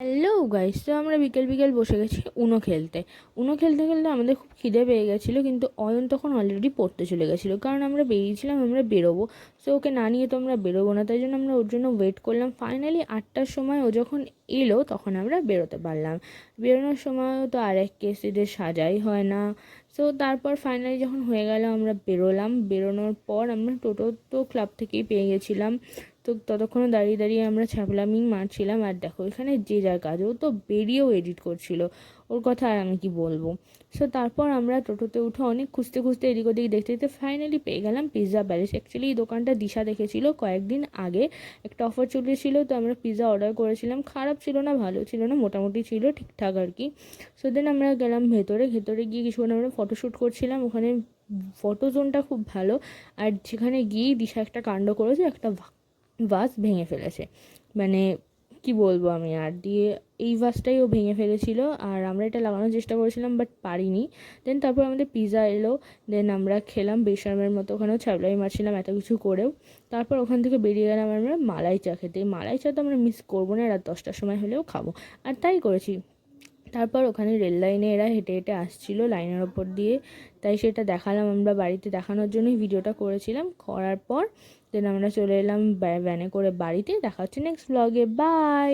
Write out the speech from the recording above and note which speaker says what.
Speaker 1: Hello guys, তো আমরা বিকেল বিকেল বসে গেছি উনো খেলতে আমাদের খুব খিদে পেয়ে গেছিলো, কিন্তু অয়ন তখন অলরেডি পড়তে চলে গেছিলো। কারণ আমরা বেরিয়েছিলাম, আমরা বেরোবো, সো ওকে না নিয়ে তো আমরা বেরোবো না, তাই জন্য আমরা ওর জন্য ওয়েট করলাম। ফাইনালি 8টার সময় ও যখন এলো তখন আমরা বেরোতে পারলাম। বেরোনোর সময়ও তো আর এক কেসিদের সাজাই হয় না। সো তারপর ফাইনালি যখন হয়ে গেল আমরা বেরোলাম। বেরোনোর পর আমরা টোটো তো ক্লাব থেকেই পেয়ে গেছিলাম। তো ততক্ষণে দাঁড়িয়ে দাঁড়িয়ে আমরা ছ্যাবলামি মারছিলাম। আর দেখো এখানে যে যার কাজ, ও তো বেরিয়েও এডিট করছিল, ওর কথা আর আমি কি বলবো। সো তারপর আমরা টোটোতে উঠে অনেক খুঁজতে খুঁজতে এদিক ওদিক দেখতে দেখতে ফাইনালি পেয়ে গেলাম পিৎজা প্যালেস। অ্যাকচুয়ালি এই দোকানটা দিশা দেখেছিল কয়েকদিন আগে, একটা অফার চলেছিল, তো আমরা পিৎজা অর্ডার করেছিলাম। খারাপ ছিল না, ভালো ছিল না, মোটামুটি ছিল, ঠিকঠাক আর কি। সো দেন আমরা গেলাম ভেতরে ভেতরে গিয়ে কিছুক্ষণ আমরা ফটোশ্যুট করছিলাম ওখানে। ফটো জোনটা খুব ভালো। আর সেখানে গিয়ে দিশা একটা কাণ্ড করেছে, একটা ভাস ভেঙে ফেলেছে। মানে কি বলবো আমি, আর দিয়ে এই ভাসটাই ও ভেঙে ফেলেছিল। আর আমরা এটা লাগানোর চেষ্টা করেছিলাম, বাট পারিনি। দেন তারপর আমাদের পিৎজা এলো। দেন আমরা খেলাম বেশরমের মতো, ওখানেও ছ্যাবলাই মারছিলাম এত কিছু করেও। তারপর ওখান থেকে বেরিয়ে গেলাম আমরা মালাই চা খেতে। মালাই চা তো আমরা মিস করবো না, রাত 10টার সময় হলেও খাবো। আর তাই করেছি। তারপর ওখানে রেল লাইনে এরা হেঁটে হেঁটে আসছিল লাইনের ওপর দিয়ে, তাই সেটা দেখালাম। আমরা বাড়িতে দেখানোর জন্যই ভিডিওটা করেছিলাম। করার পর দেন আমরা চলে এলাম ভ্যানে করে বাড়িতে। দেখা হচ্ছে নেক্সট ব্লগে, বাই।